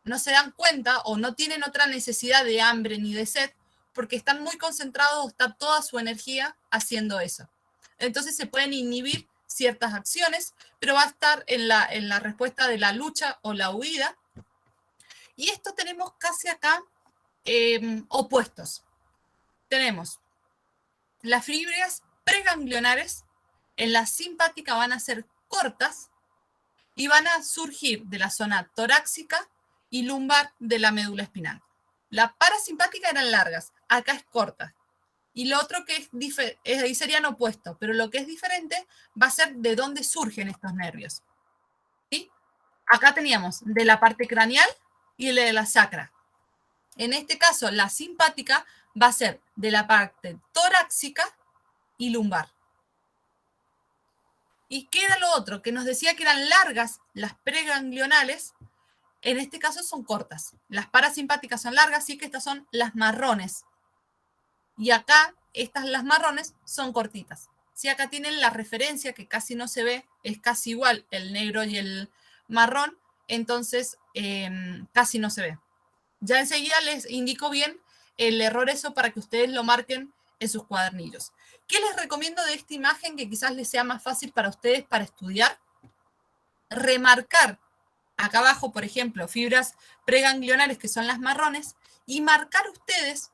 no se dan cuenta o no tienen otra necesidad de hambre ni de sed porque están muy concentrados, está toda su energía haciendo eso. Entonces se pueden inhibir ciertas acciones, pero va a estar en la respuesta de la lucha o la huida. Y esto tenemos casi acá opuestos. Tenemos las fibras preganglionares, en la simpática van a ser cortas y van a surgir de la zona torácica y lumbar de la médula espinal. La parasimpática eran largas, acá es corta. Y lo otro que ahí serían opuestos, pero lo que es diferente va a ser de dónde surgen estos nervios. ¿Sí? Acá teníamos de la parte craneal y de la sacra. En este caso, la simpática va a ser de la parte torácica y lumbar. Y queda lo otro, que nos decía que eran largas las preganglionales, en este caso son cortas. Las parasimpáticas son largas, así que estas son las marrones. Y acá, las marrones son cortitas. Si acá tienen la referencia que casi no se ve, es casi igual el negro y el marrón, entonces casi no se ve. Ya enseguida les indico bien el error eso para que ustedes lo marquen en sus cuadernillos. ¿Qué les recomiendo de esta imagen que quizás les sea más fácil para ustedes para estudiar? Remarcar acá abajo, por ejemplo, fibras preganglionares que son las marrones y marcar ustedes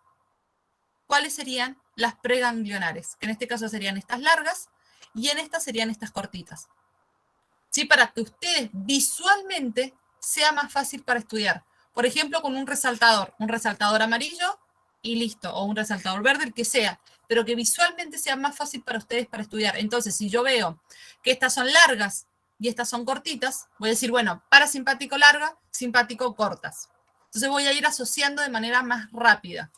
cuáles serían las preganglionares, que en este caso serían estas largas y en estas serían estas cortitas. ¿Sí? Para que ustedes visualmente sea más fácil para estudiar. Por ejemplo, con un resaltador amarillo y listo, o un resaltador verde, el que sea, pero que visualmente sea más fácil para ustedes para estudiar. Entonces, si yo veo que estas son largas y estas son cortitas, voy a decir, bueno, parasimpático larga, simpático cortas. Entonces voy a ir asociando de manera más rápida.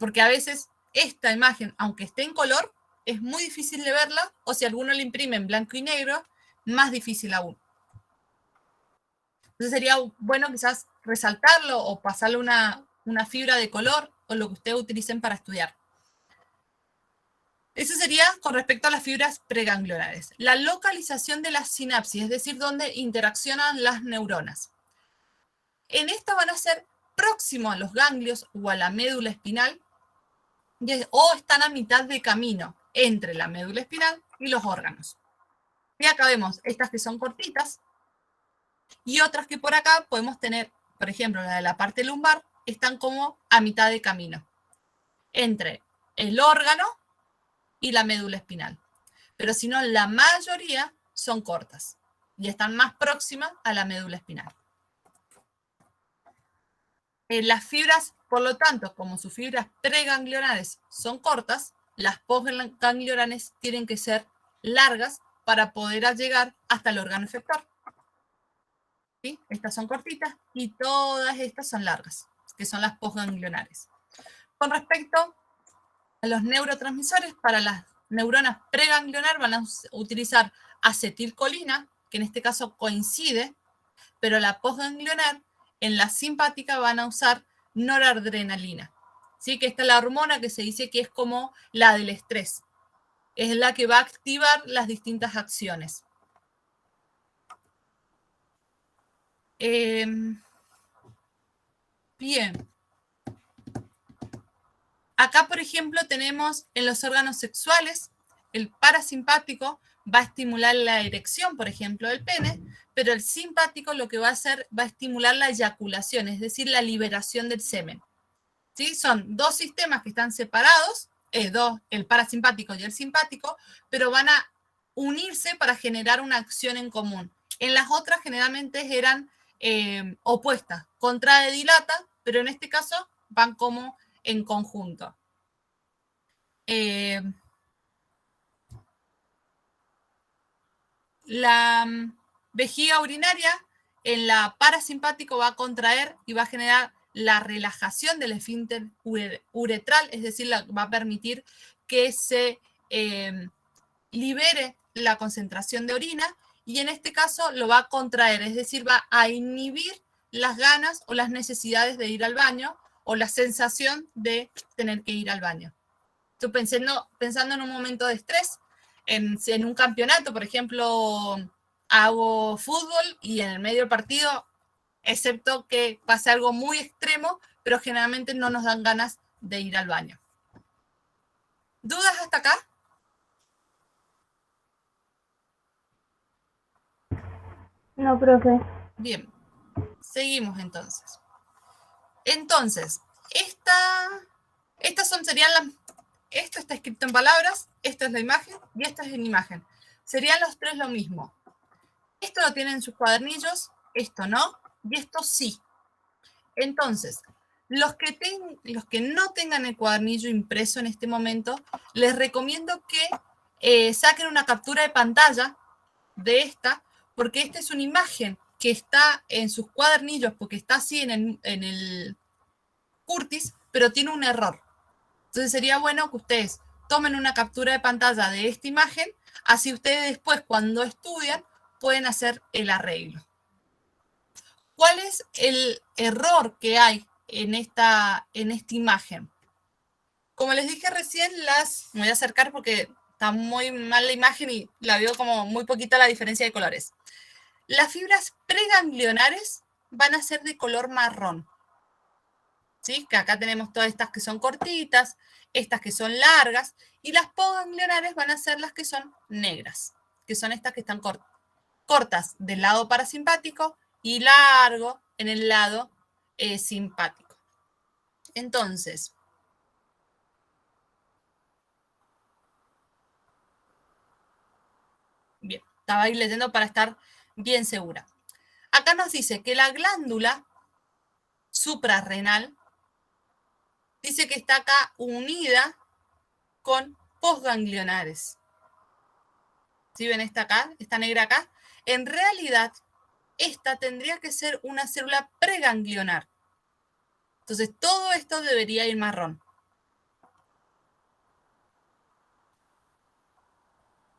Porque a veces esta imagen, aunque esté en color, es muy difícil de verla, o si alguno la imprime en blanco y negro, más difícil aún. Entonces sería bueno quizás resaltarlo o pasarle una fibra de color o lo que ustedes utilicen para estudiar. Eso sería con respecto a las fibras preganglionares. La localización de la sinapsis, es decir, dónde interaccionan las neuronas. En esta van a ser próximos a los ganglios o a la médula espinal, o están a mitad de camino entre la médula espinal y los órganos. Y acá vemos estas que son cortitas y otras que por acá podemos tener, por ejemplo, la de la parte lumbar, están como a mitad de camino entre el órgano y la médula espinal. Pero si no, la mayoría son cortas y están más próximas a la médula espinal. Las fibras, por lo tanto, como sus fibras preganglionares son cortas, las postganglionares tienen que ser largas para poder llegar hasta el órgano efector. ¿Sí? Estas son cortitas y todas estas son largas, que son las postganglionares. Con respecto a los neurotransmisores, para las neuronas preganglionar van a utilizar acetilcolina, que en este caso coincide, pero la postganglionar, en la simpática van a usar noradrenalina. ¿Sí? Que esta es la hormona que se dice que es como la del estrés. Es la que va a activar las distintas acciones. Bien. Acá, por ejemplo, tenemos en los órganos sexuales, el parasimpático va a estimular la erección, por ejemplo, del pene, pero el simpático lo que va a hacer va a estimular la eyaculación, es decir, la liberación del semen. ¿Sí? Son dos sistemas que están separados, el parasimpático y el simpático, pero van a unirse para generar una acción en común. En las otras generalmente eran opuestas, contradilata, pero en este caso van como en conjunto. La vejiga urinaria en la parasimpático va a contraer y va a generar la relajación del esfínter uretral, es decir, va a permitir que se libere la concentración de orina, y en este caso lo va a contraer, es decir, va a inhibir las ganas o las necesidades de ir al baño o la sensación de tener que ir al baño. Estoy pensando en un momento de estrés, en un campeonato, por ejemplo, hago fútbol y en el medio del partido, excepto que pase algo muy extremo, pero generalmente no nos dan ganas de ir al baño. ¿Dudas hasta acá? No, profe. Bien, seguimos entonces. Entonces, esto está escrito en palabras, esta es la imagen y esta es en imagen. Serían los tres lo mismo. Esto lo tienen en sus cuadernillos, esto no, y esto sí. Entonces, los que no tengan el cuadernillo impreso en este momento, les recomiendo que saquen una captura de pantalla de esta, porque esta es una imagen que está en sus cuadernillos, porque está así en el Curtis, pero tiene un error. Entonces sería bueno que ustedes tomen una captura de pantalla de esta imagen, así ustedes después, cuando estudian, pueden hacer el arreglo. ¿Cuál es el error que hay en esta imagen? Como les dije recién, me voy a acercar porque está muy mal la imagen y la veo como muy poquita la diferencia de colores. Las fibras preganglionares van a ser de color marrón. ¿Sí? Que acá tenemos todas estas que son cortitas, estas que son largas, y las poganglionares van a ser las que son negras, que son estas que están cortas del lado parasimpático y largo en el lado simpático. Entonces, bien, estaba ahí leyendo para estar bien segura. Acá nos dice que la glándula suprarrenal dice que está acá unida con postganglionares. ¿Sí ven esta acá? Esta negra acá. En realidad, esta tendría que ser una célula preganglionar. Entonces, todo esto debería ir marrón.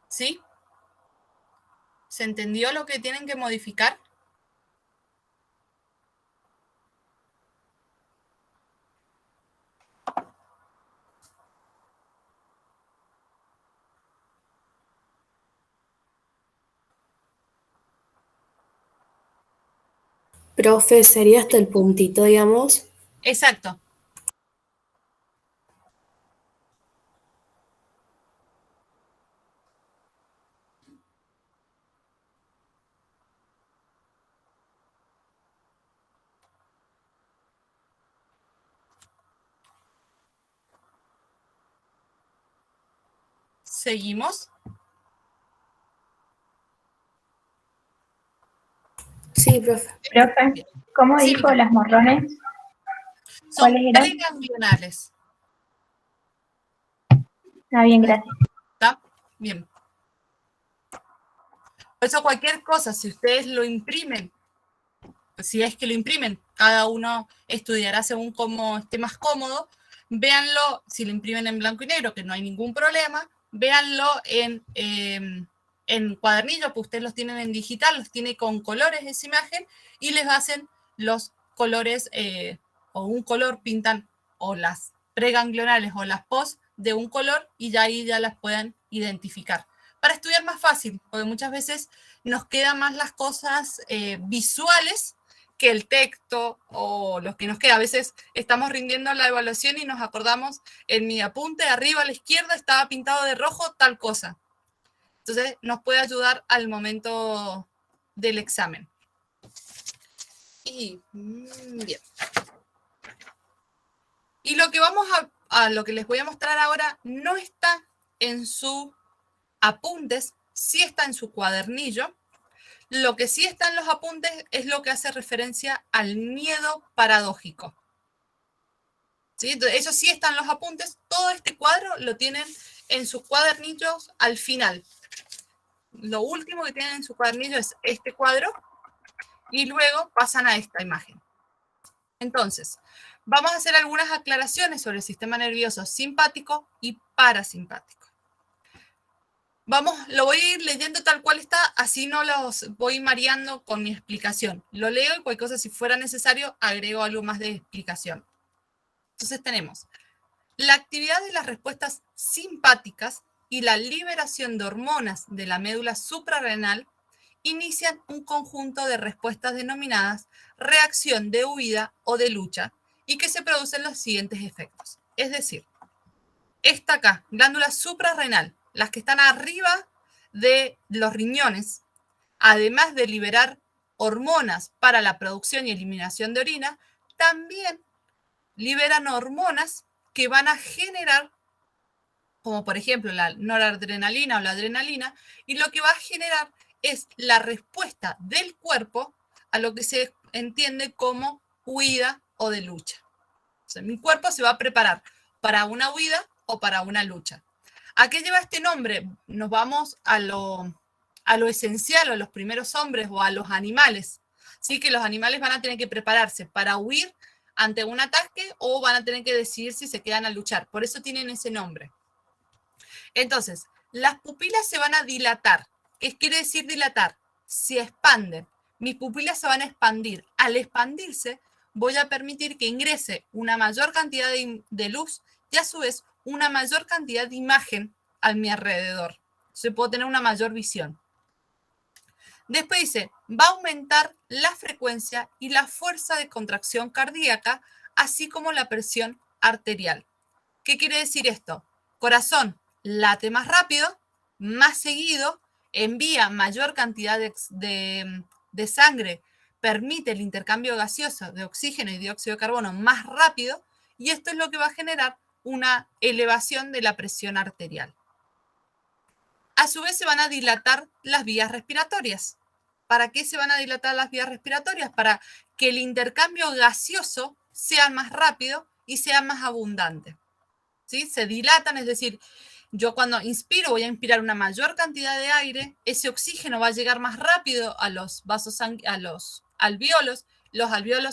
¿Sí? ¿Se entendió lo que tienen que modificar? Profe, ¿sería hasta el puntito, digamos? Exacto. ¿Seguimos? Sí, profe. Profe, ¿cómo Sí, dijo las morrones? son ¿Cuáles eran? preganglionales. Ah, bien, gracias. ¿Está? Bien. Por eso cualquier cosa, si ustedes lo imprimen, si es que lo imprimen, cada uno estudiará según cómo esté más cómodo, véanlo, si lo imprimen en blanco y negro, que no hay ningún problema, véanlo en cuadernillo, pues ustedes los tienen en digital, los tiene con colores esa imagen, y les hacen los colores, o un color, pintan o las preganglionales o las post de un color, y ya ahí ya las puedan identificar. Para estudiar más fácil, porque muchas veces nos quedan más las cosas visuales que el texto o lo que nos queda. A veces estamos rindiendo la evaluación y nos acordamos, en mi apunte arriba a la izquierda estaba pintado de rojo tal cosa. Entonces nos puede ayudar al momento del examen. Y bien. Y lo que lo que les voy a mostrar ahora no está en sus apuntes, sí está en su cuadernillo. Lo que sí está en los apuntes es lo que hace referencia al miedo paradójico. ¿Sí? Entonces, eso sí está en los apuntes. Todo este cuadro lo tienen en sus cuadernillos al final. Lo último que tienen en su cuadernillo es este cuadro y luego pasan a esta imagen. Entonces, vamos a hacer algunas aclaraciones sobre el sistema nervioso simpático y parasimpático. Lo voy a ir leyendo tal cual está, así no los voy mareando con mi explicación. Lo leo y cualquier cosa, si fuera necesario, agrego algo más de explicación. Entonces tenemos la actividad de las respuestas simpáticas y la liberación de hormonas de la médula suprarrenal inician un conjunto de respuestas denominadas reacción de huida o de lucha y que se producen los siguientes efectos. Es decir, esta acá, glándula suprarrenal, las que están arriba de los riñones, además de liberar hormonas para la producción y eliminación de orina, también liberan hormonas que van a generar, como por ejemplo la noradrenalina o la adrenalina, y lo que va a generar es la respuesta del cuerpo a lo que se entiende como huida o de lucha. O sea, mi cuerpo se va a preparar para una huida o para una lucha. ¿A qué lleva este nombre? Nos vamos a lo esencial, a los primeros hombres o a los animales. ¿Sí? Que los animales van a tener que prepararse para huir ante un ataque o van a tener que decidir si se quedan a luchar. Por eso tienen ese nombre. Entonces, las pupilas se van a dilatar. ¿Qué quiere decir dilatar? Se expanden. Mis pupilas se van a expandir. Al expandirse, voy a permitir que ingrese una mayor cantidad de luz y a su vez una mayor cantidad de imagen a mi alrededor. Se puede tener una mayor visión. Después dice, va a aumentar la frecuencia y la fuerza de contracción cardíaca, así como la presión arterial. ¿Qué quiere decir esto? Corazón late más rápido, más seguido, envía mayor cantidad de sangre, permite el intercambio gaseoso de oxígeno y dióxido de carbono más rápido, y esto es lo que va a generar una elevación de la presión arterial. A su vez se van a dilatar las vías respiratorias. ¿Para qué se van a dilatar las vías respiratorias? Para que el intercambio gaseoso sea más rápido y sea más abundante. ¿Sí? Se dilatan, es decir, yo cuando inspiro voy a inspirar una mayor cantidad de aire, ese oxígeno va a llegar más rápido a los vasos a los alvéolos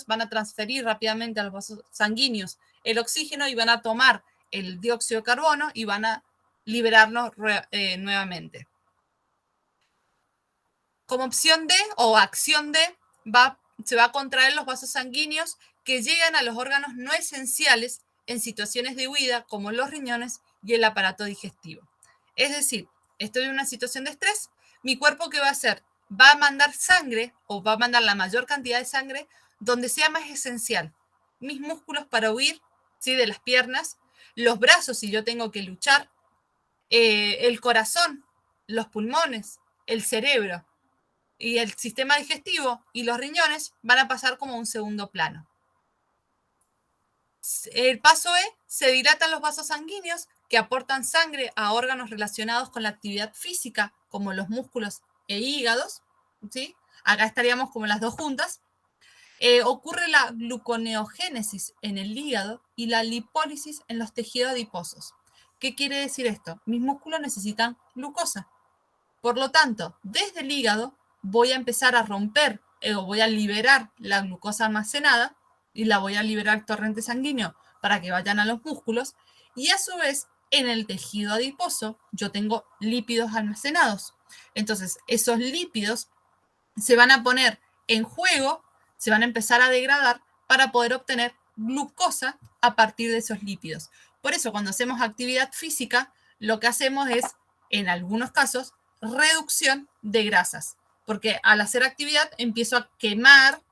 van a transferir rápidamente a los vasos sanguíneos el oxígeno y van a tomar el dióxido de carbono y van a liberarlo nuevamente. Como opción D o acción D, se va a contraer los vasos sanguíneos que llegan a los órganos no esenciales en situaciones de huida, como los riñones y el aparato digestivo. Es decir, estoy en una situación de estrés, mi cuerpo ¿qué va a hacer? Va a mandar sangre o va a mandar la mayor cantidad de sangre donde sea más esencial. Mis músculos para huir, ¿sí? De las piernas, los brazos si yo tengo que luchar, el corazón, los pulmones, el cerebro y el sistema digestivo y los riñones van a pasar como un segundo plano. El paso E, se dilatan los vasos sanguíneos que aportan sangre a órganos relacionados con la actividad física, como los músculos e hígados, ¿sí? Acá estaríamos como las dos juntas. Ocurre la gluconeogénesis en el hígado y la lipólisis en los tejidos adiposos. ¿Qué quiere decir esto? Mis músculos necesitan glucosa. Por lo tanto, desde el hígado voy a empezar a romper o voy a liberar la glucosa almacenada y la voy a liberar al torrente sanguíneo para que vayan a los músculos, y a su vez en el tejido adiposo yo tengo lípidos almacenados. Entonces esos lípidos se van a poner en juego, se van a empezar a degradar para poder obtener glucosa a partir de esos lípidos. Por eso cuando hacemos actividad física, lo que hacemos es, en algunos casos, reducción de grasas, porque al hacer actividad empiezo a quemar,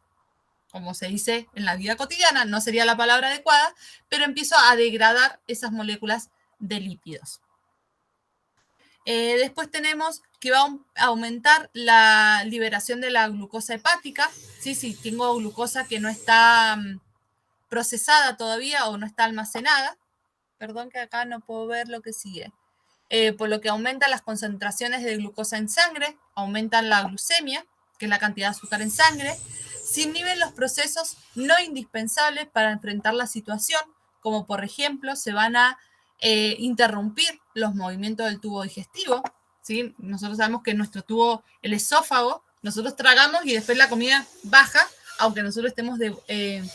como se dice en la vida cotidiana, no sería la palabra adecuada, pero empiezo a degradar esas moléculas de lípidos. Después tenemos que va a aumentar la liberación de la glucosa hepática. ¿Sí? Si tengo glucosa que no está procesada todavía o no está almacenada. Perdón que acá no puedo ver lo que sigue. Por lo que aumenta las concentraciones de glucosa en sangre, aumentan la glucemia, que es la cantidad de azúcar en sangre, se inhiben los procesos no indispensables para enfrentar la situación, como por ejemplo se van a interrumpir los movimientos del tubo digestivo, ¿sí? Nosotros sabemos que nuestro tubo, el esófago, nosotros tragamos y después la comida baja, aunque nosotros estemos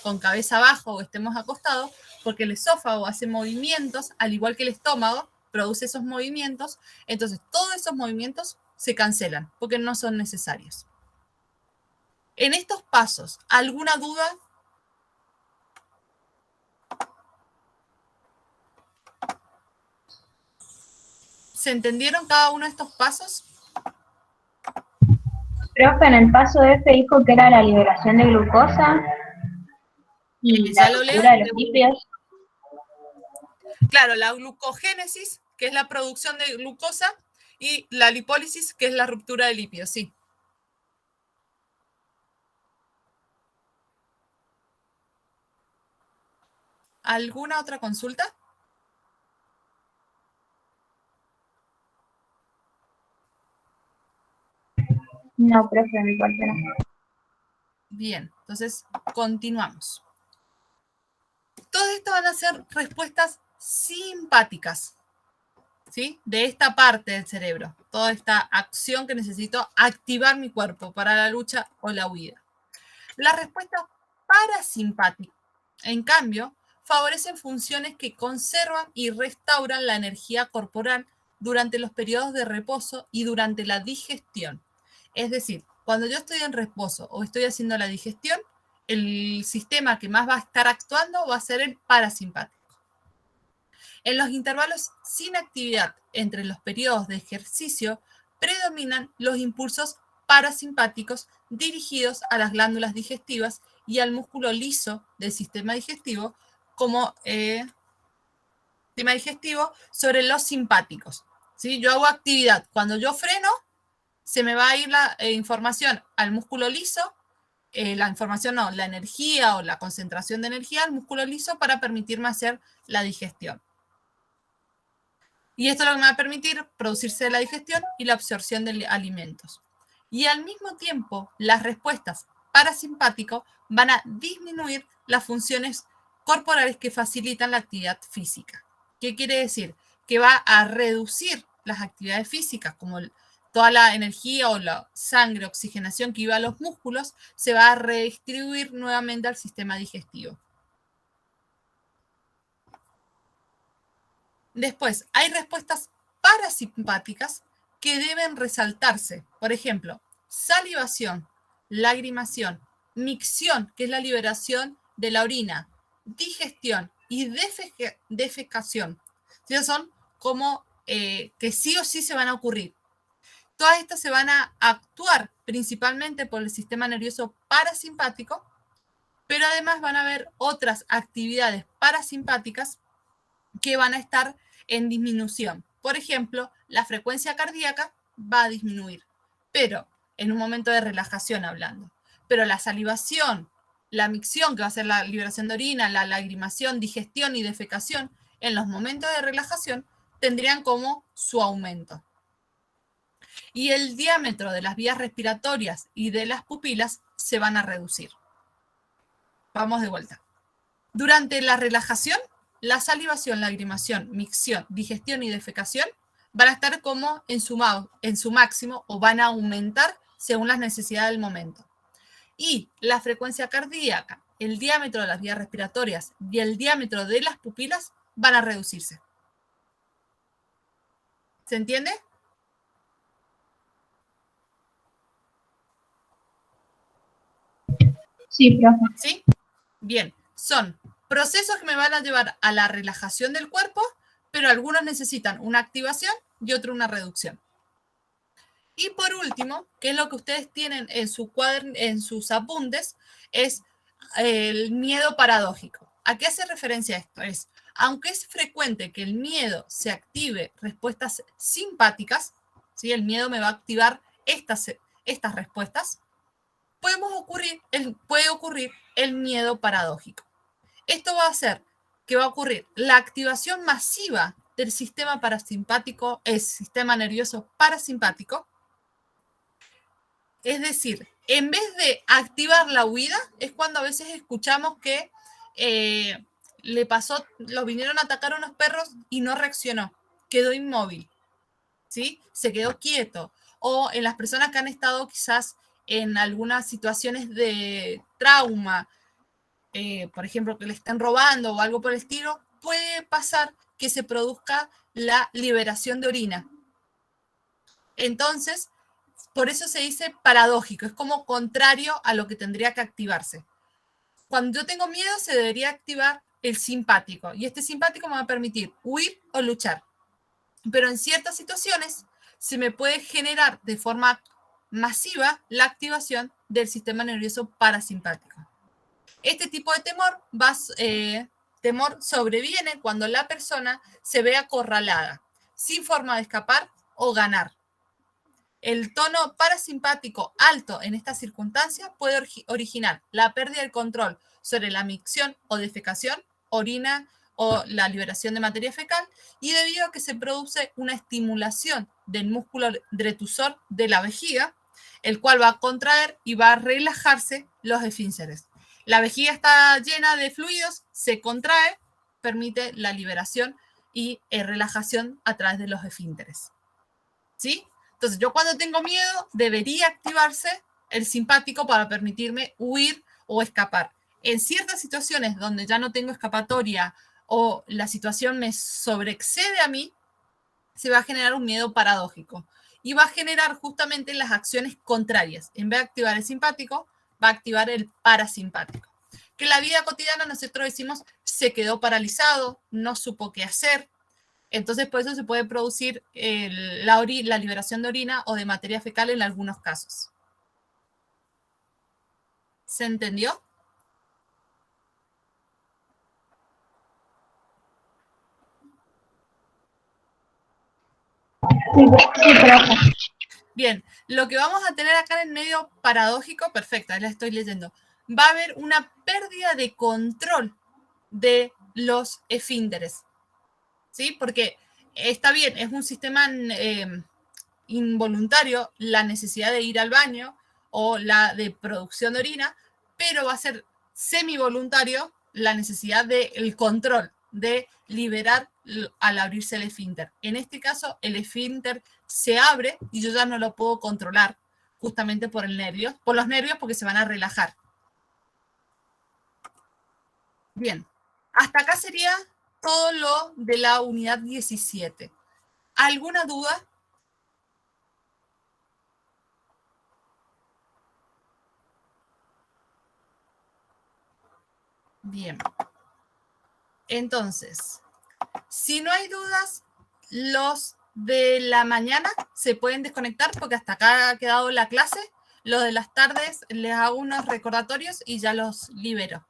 con cabeza abajo o estemos acostados, porque el esófago hace movimientos, al igual que el estómago, produce esos movimientos, entonces todos esos movimientos se cancelan porque no son necesarios. En estos pasos, ¿alguna duda? ¿Se entendieron cada uno de estos pasos? Profe, en el paso F dijo que era la liberación de glucosa y Ya la lo leo. ruptura de los lípidos. Claro, la glucogénesis, que es la producción de glucosa, y la lipólisis, que es la ruptura de lípidos, sí. ¿Alguna otra consulta? No, profe, mi parte no. Bien, entonces continuamos. Todas estas van a ser respuestas simpáticas, ¿sí? De esta parte del cerebro, toda esta acción que necesito activar mi cuerpo para la lucha o la huida. La respuesta parasimpática, en cambio, favorecen funciones que conservan y restauran la energía corporal durante los periodos de reposo y durante la digestión. Es decir, cuando yo estoy en reposo o estoy haciendo la digestión, el sistema que más va a estar actuando va a ser el parasimpático. En los intervalos sin actividad entre los periodos de ejercicio predominan los impulsos parasimpáticos dirigidos a las glándulas digestivas y al músculo liso del sistema digestivo como sistema digestivo sobre los simpáticos. ¿Sí? Yo hago actividad. Cuando yo freno, se me va a ir la información al músculo liso, la información no, la energía o la concentración de energía al músculo liso para permitirme hacer la digestión. Y esto es lo que me va a permitir producirse la digestión y la absorción de alimentos. Y al mismo tiempo, las respuestas parasimpáticas van a disminuir las funciones corporales que facilitan la actividad física. ¿Qué quiere decir? Que va a reducir las actividades físicas, como toda la energía o la sangre, oxigenación que iba a los músculos, se va a redistribuir nuevamente al sistema digestivo. Después, hay respuestas parasimpáticas que deben resaltarse. Por ejemplo, salivación, lagrimación, micción, que es la liberación de la orina, digestión y defecación. ¿Sí? Son como que sí o sí se van a ocurrir. Todas estas se van a actuar principalmente por el sistema nervioso parasimpático, pero además van a haber otras actividades parasimpáticas que van a estar en disminución. Por ejemplo, la frecuencia cardíaca va a disminuir, pero en un momento de relajación hablando. Pero la salivación, la micción, que va a ser la liberación de orina, la lagrimación, digestión y defecación, en los momentos de relajación tendrían como su aumento. Y el diámetro de las vías respiratorias y de las pupilas se van a reducir. Vamos de vuelta. Durante la relajación, la salivación, lagrimación, micción, digestión y defecación van a estar como en su máximo o van a aumentar según las necesidades del momento. Y la frecuencia cardíaca, el diámetro de las vías respiratorias y el diámetro de las pupilas van a reducirse. ¿Se entiende? Sí, profe. ¿Sí? Bien, son procesos que me van a llevar a la relajación del cuerpo, pero algunos necesitan una activación y otros una reducción. Y por último, que es lo que ustedes tienen en sus apuntes, es el miedo paradójico. ¿A qué hace referencia esto? Es, aunque es frecuente que el miedo se active respuestas simpáticas, ¿sí? El miedo me va a activar estas respuestas, puede ocurrir el miedo paradójico. Esto va a hacer que va a ocurrir la activación masiva del sistema parasimpático, el sistema nervioso parasimpático. Es decir, en vez de activar la huida, es cuando a veces escuchamos que lo vinieron a atacar a unos perros y no reaccionó, quedó inmóvil, ¿sí? Se quedó quieto. O en las personas que han estado quizás en algunas situaciones de trauma, por ejemplo, que le estén robando o algo por el estilo, puede pasar que se produzca la liberación de orina. Entonces, por eso se dice paradójico, es como contrario a lo que tendría que activarse. Cuando yo tengo miedo, se debería activar el simpático, y este simpático me va a permitir huir o luchar. Pero en ciertas situaciones se me puede generar de forma masiva la activación del sistema nervioso parasimpático. Este tipo de temor sobreviene cuando la persona se ve acorralada, sin forma de escapar o ganar. El tono parasimpático alto en esta circunstancia puede originar la pérdida del control sobre la micción o defecación, orina o la liberación de materia fecal, y debido a que se produce una estimulación del músculo detrusor de la vejiga, el cual va a contraer y va a relajarse los esfínteres. La vejiga está llena de fluidos, se contrae, permite la liberación y relajación a través de los esfínteres. ¿Sí? Entonces, yo cuando tengo miedo, debería activarse el simpático para permitirme huir o escapar. En ciertas situaciones donde ya no tengo escapatoria o la situación me sobreexcede a mí, se va a generar un miedo paradójico y va a generar justamente las acciones contrarias. En vez de activar el simpático, va a activar el parasimpático. Que en la vida cotidiana nosotros decimos, se quedó paralizado, no supo qué hacer, Entonces, por eso se puede producir la liberación de orina o de materia fecal en algunos casos. ¿Se entendió? Sí, profe. Bien, lo que vamos a tener acá en el medio paradójico, perfecto, la estoy leyendo, va a haber una pérdida de control de los esfínteres, ¿sí? Porque está bien, es un sistema involuntario la necesidad de ir al baño o la de producción de orina, pero va a ser semivoluntario la necesidad del control, de liberar al abrirse el esfínter. En este caso, el esfínter se abre y yo ya no lo puedo controlar justamente por los nervios porque se van a relajar. Bien, hasta acá sería todo lo de la unidad 17. ¿Alguna duda? Bien. Entonces, si no hay dudas, los de la mañana se pueden desconectar porque hasta acá ha quedado la clase. Los de las tardes les hago unos recordatorios y ya los libero.